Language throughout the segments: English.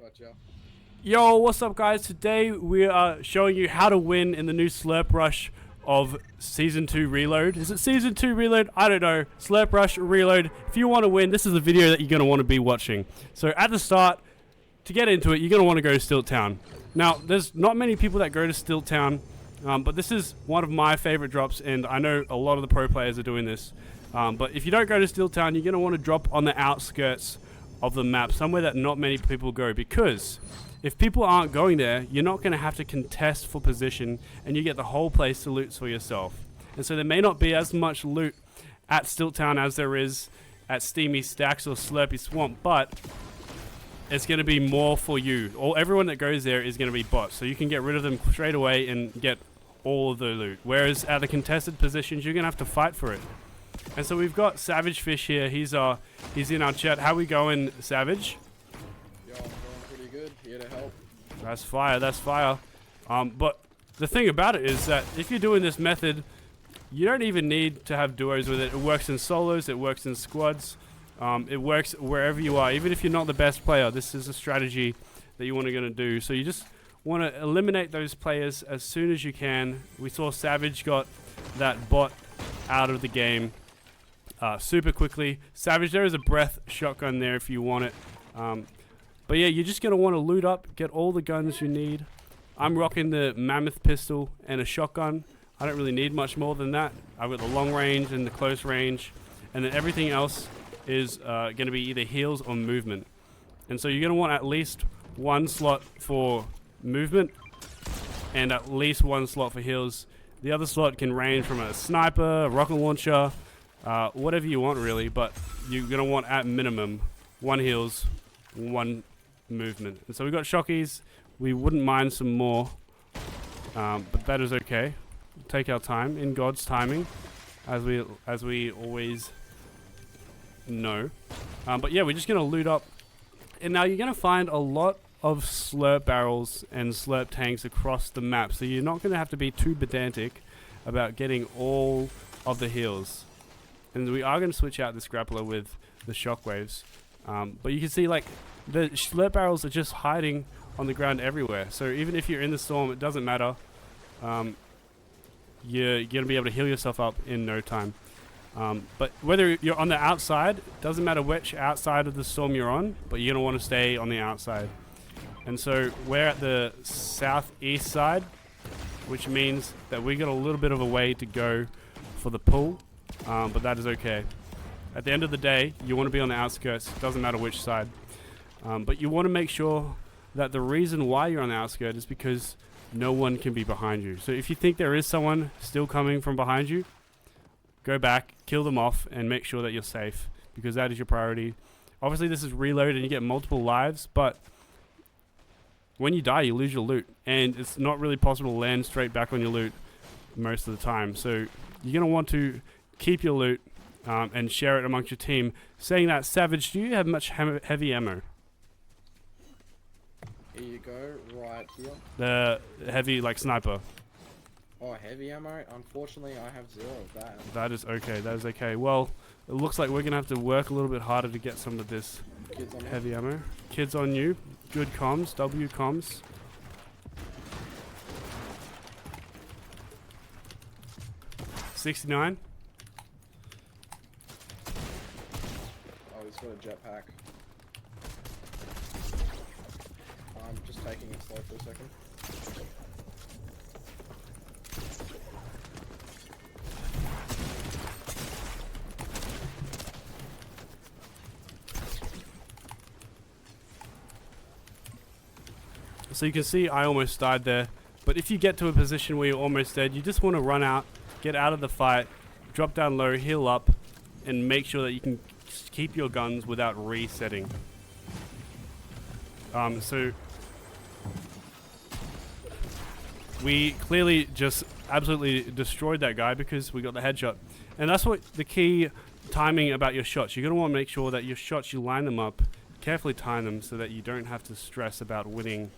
Gotcha. Yo, what's up guys? Today we are showing you how to win in the new Slurp Rush of Season 2 Reload. Is it Season 2 Reload? I don't know. Slurp Rush Reload. If you want to win, this is the video that you're going to want to be watching. So at the start, to get into it, you're going to want to go to Stilt Town. Now, there's not many people that go to Stilt Town, but this is one of my favorite drops, and I know a lot of the pro players are doing this. But if you don't go to Stilt Town, you're going to want to drop on the outskirts of the map, somewhere that not many people go, because if people aren't going there, you're not going to have to contest for position, and you get the whole place to loot for yourself. And so there may not be as much loot at Stilt Town as there is at Steamy Stacks or Slurpy Swamp, but it's going to be more for you. Everyone that goes there is going to be bots, so you can get rid of them straight away and get all of the loot. Whereas at the contested positions, you're going to have to fight for it. And so we've got Savage Fish here. He's in our chat. How we going, Savage? Yo, I'm going pretty good. Here to help. That's fire. That's fire. But the thing about it is that if you're doing this method, you don't even need to have duos with it. It works in solos. It works in squads. It works wherever you are. Even if you're not the best player, this is a strategy that you want to do. So you just want to eliminate those players as soon as you can. We saw Savage got that bot out of the game super quickly. Savage, there is a breath shotgun there if you want it. But yeah, you're just going to want to loot up, get all the guns you need. I'm rocking the mammoth pistol and a shotgun. I don't really need much more than that. I've got the long range and the close range, and then everything else is going to be either heals or movement. And so you're going to want at least one slot for movement and at least one slot for heals. The other slot can range from a sniper, a rocket launcher, whatever you want really, but you're going to want at minimum one heals, one movement. And so we've got shockies. We wouldn't mind some more, but that is okay. We'll take our time in God's timing, as we always know. But yeah, we're just going to loot up. And now you're going to find a lot of slurp barrels and slurp tanks across the map, so you're not going to have to be too pedantic about getting all of the heals. And we are going to switch out this grappler with the shockwaves, but you can see like the slurp barrels are just hiding on the ground everywhere, so even if you're in the storm, it doesn't matter. You're going to be able to heal yourself up in no time. But whether you're on the outside, it doesn't matter which outside of the storm you're on, but you're going to want to stay on the outside. And so we're at the southeast side, which means that we got a little bit of a way to go for the pull, but that is okay. At the end of the day, you want to be on the outskirts. It doesn't matter which side. But you want to make sure that the reason why you're on the outskirts is because no one can be behind you. So if you think there is someone still coming from behind you, go back, kill them off, and make sure that you're safe, because that is your priority. Obviously, this is Reload, and you get multiple lives, but when you die, you lose your loot, and it's not really possible to land straight back on your loot most of the time. So you're going to want to keep your loot and share it amongst your team. Saying that, Savage, do you have much heavy ammo? Here you go, right here. The heavy, like, sniper. Oh, heavy ammo? Unfortunately, I have zero of that. That is okay, that is okay. Well, it looks like we're going to have to work a little bit harder to get some of this heavy ammo. Kids on you. Good comms. W comms. $69. Oh, he's got a jetpack. I'm just taking it slow for a second. So you can see I almost died there, but if you get to a position where you're almost dead, you just want to run out, get out of the fight, drop down low, heal up, and make sure that you can keep your guns without resetting. So we clearly just absolutely destroyed that guy because we got the headshot. And that's what the key timing about your shots. You're going to want to make sure that your shots, you line them up, carefully time them so that you don't have to stress about winning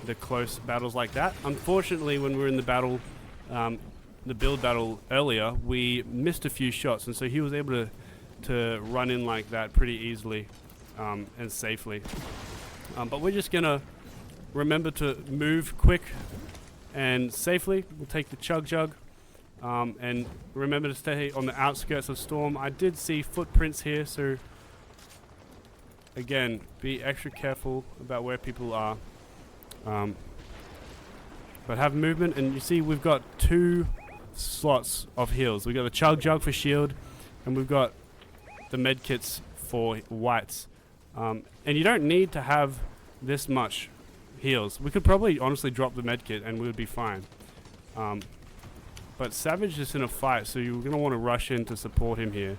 the close battles like that. Unfortunately, when we were in the battle, the build battle earlier, we missed a few shots, and so he was able to run in like that pretty easily and safely. But we're just gonna remember to move quick and safely. We'll take the chug jug. And remember to stay on the outskirts of storm. I did see footprints here, so again, be extra careful about where people are. But have movement, and you see we've got 2 slots of heals. We've got the chug jug for shield, and we've got the med kits for whites. And you don't need to have this much heals. We could probably honestly drop the med kit and we would be fine. But Savage is in a fight, so you're going to want to rush in to support him here.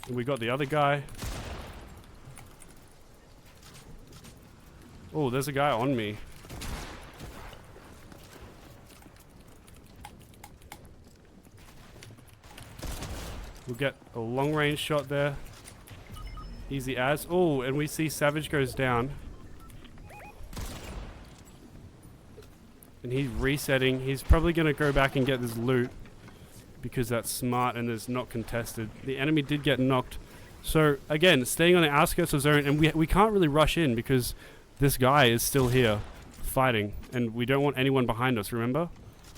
We got the other guy. Oh, there's a guy on me. We'll get a long range shot there. Easy as. Oh, and we see Savage goes down. And he's resetting. He's probably going to go back and get this loot, because that's smart and it's not contested. The enemy did get knocked. So, again, staying on the outskirts of zone. And we can't really rush in because this guy is still here fighting. And we don't want anyone behind us, remember?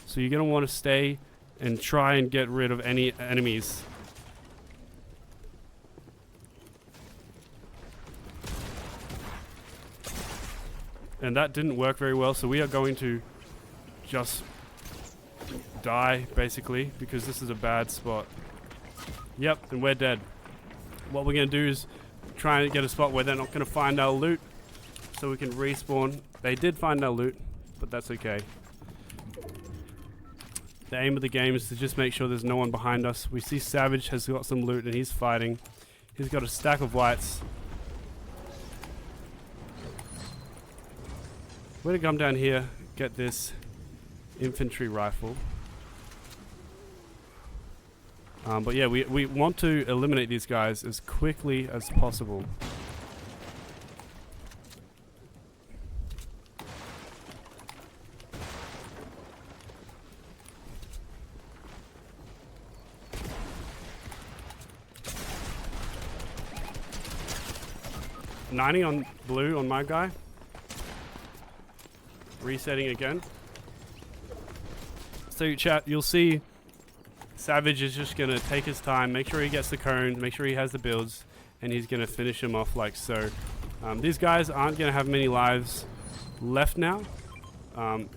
So you're going to want to stay and try and get rid of any enemies. And that didn't work very well, so we are going to just die, basically, because this is a bad spot. Yep, and we're dead. What we're going to do is try and get a spot where they're not going to find our loot, so we can respawn. They did find our loot, but that's okay. The aim of the game is to just make sure there's no one behind us. We see Savage has got some loot and he's fighting. He's got a stack of whites. We're going to come down here, get this infantry rifle. But yeah, we want to eliminate these guys as quickly as possible. $90 on blue on my guy. Resetting again. So chat, you'll see Savage is just going to take his time, make sure he gets the cone, make sure he has the builds, and he's going to finish him off like so. These guys aren't going to have many lives left now,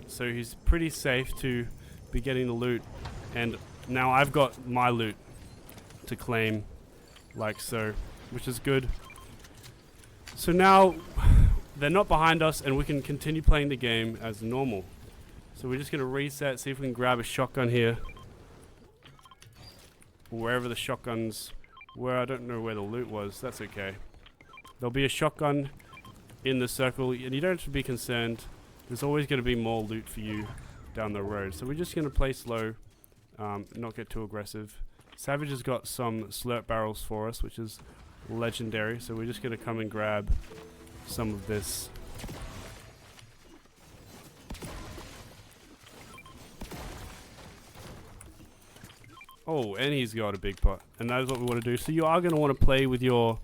so he's pretty safe to be getting the loot. And now I've got my loot to claim like so, which is good. So now they're not behind us and we can continue playing the game as normal. So we're just going to reset, see if we can grab a shotgun here. Wherever the shotguns were. I don't know where the loot was. That's okay. There'll be a shotgun in the circle and you don't have to be concerned. There's always going to be more loot for you down the road. So we're just going to play slow, not get too aggressive. Savage has got some slurp barrels for us, which is legendary. So we're just going to come and grab some of this. Oh, and he's got a big pot. And that is what we want to do. So you are going to want to play with your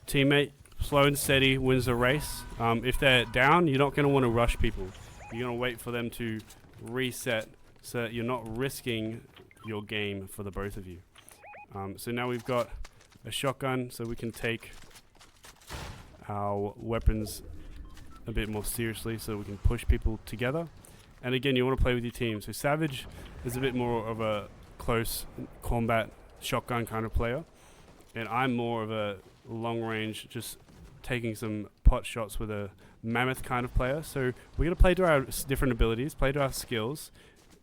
teammate. Slow and steady wins the race. If they're down, you're not going to want to rush people. You're going to wait for them to reset so that you're not risking your game for the both of you. So now we've got a shotgun so we can take our weapons a bit more seriously so we can push people together. And again, you want to play with your team. So Savage is a bit more of a close combat shotgun kind of player, and I'm more of a long range, just taking some pot shots with a mammoth kind of player. So we're going to play to our different abilities, play to our skills,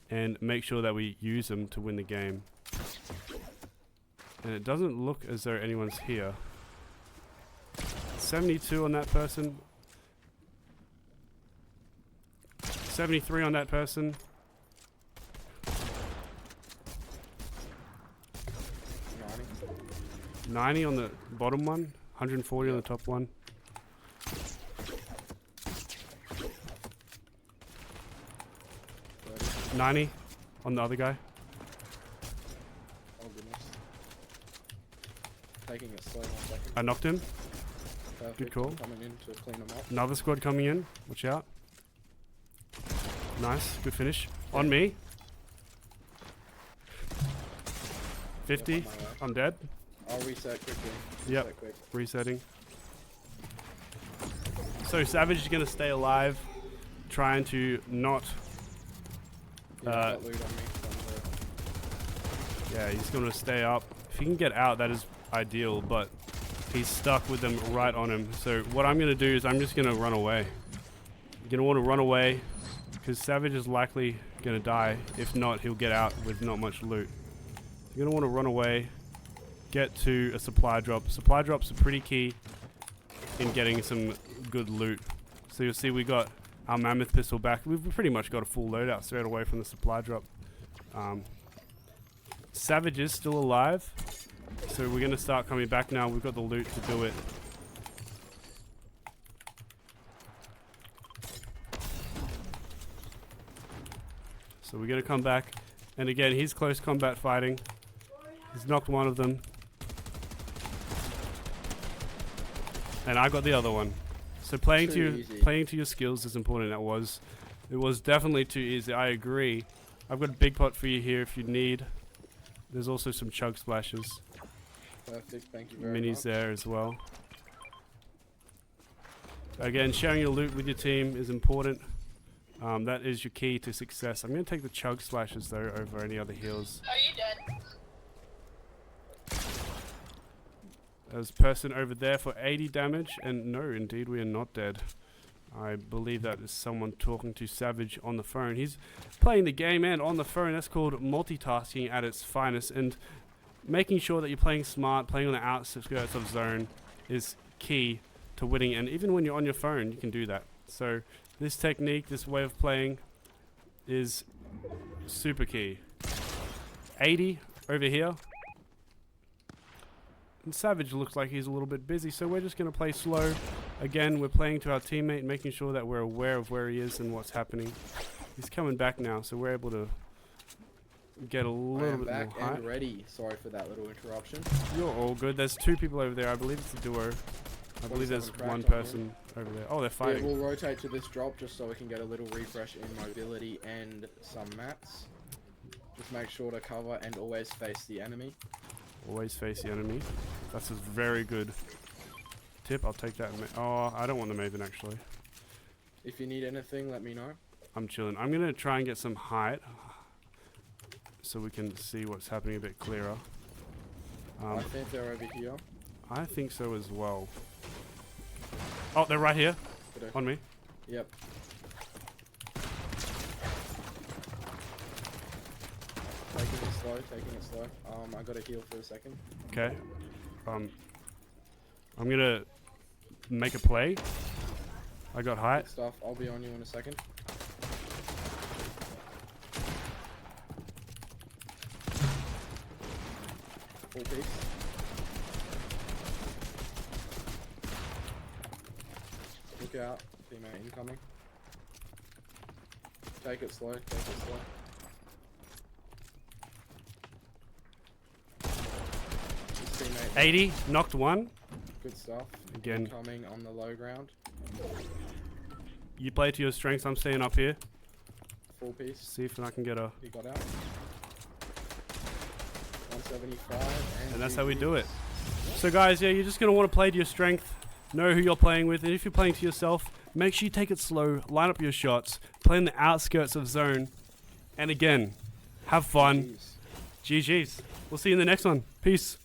and make sure that we use them to win the game. And it doesn't look as though anyone's here. 72 on that person. 73 on that person. 90 on the bottom one, 140 on the top one. $90. On the other guy. Oh goodness. Taking it slow 1 second. I knocked him. Perfect. Good call. Coming in to clean them up. Another squad coming in. Watch out. Nice. Good finish. On me. 50. Yep, on my way. I'm dead. I'll reset quickly. Yep. Reset quick. Resetting. So Savage is going to stay alive. Trying to not... Yeah, got loot on me from yeah, he's going to stay up. If he can get out, that is ideal, but he's stuck with them right on him. So what I'm going to do is I'm just going to run away. You're going to want to run away because Savage is likely going to die. If not, he'll get out with not much loot. You're going to want to run away, get to a supply drop. Supply drops are pretty key in getting some good loot. So you'll see we got our mammoth pistol back. We've pretty much got a full loadout straight away from the supply drop. Savage is still alive, so we're going to start coming back now. We've got the loot to do it. So we're going to come back, and again, he's close combat fighting. He's knocked one of them, and I got the other one. So playing to your skills is important. It was definitely too easy. I agree. I've got a big pot for you here if you need. There's also some chug splashes. Perfect, thank you very much. Minis there as well. Again, sharing your loot with your team is important. That is your key to success. I'm going to take the chug splashes though over any other heals. Are you dead? There's a person over there for 80 damage, and no, indeed we are not dead. I believe that is someone talking to Savage on the phone. He's playing the game and on the phone. That's called multitasking at its finest, and making sure that you're playing smart, playing on the outskirts of zone is key to winning, and even when you're on your phone, you can do that. So this technique, this way of playing is super key. 80 over here. And Savage looks like he's a little bit busy, so we're just going to play slow. Again, we're playing to our teammate, making sure that we're aware of where he is and what's happening. He's coming back now, so we're able to get a little bit back more height. and ready. Sorry for that little interruption. You're all good. There's two people over there. I believe it's a duo. I believe there's one person over there. Oh, they're fighting. Yeah, we'll rotate to this drop just so we can get a little refresh in mobility and some mats. Just make sure to cover and always face the enemy. Always face the enemy. That's a very good tip. I'll take that. Oh, I don't want the Maven actually. If you need anything, let me know. I'm chilling. I'm going to try and get some height so we can see what's happening a bit clearer. I think they're over here. I think so as well. Oh, they're right here. On me. Yep. Taking it slow. I gotta heal for a second. Okay. I'm gonna make a play. I got height. Good stuff. I'll be on you in a second. Full piece. Look out. Teammate incoming. Take it slow. Take it slow. 80, knocked one. Good stuff. Again. Coming on the low ground. You play to your strengths. I'm staying up here. Full piece. See if I can get a... He got out. 175. And that's how we do it. So guys, yeah, you're just going to want to play to your strength. Know who you're playing with. And if you're playing to yourself, make sure you take it slow. Line up your shots. Play in the outskirts of zone. And again, have fun. GG's. We'll see you in the next one. Peace.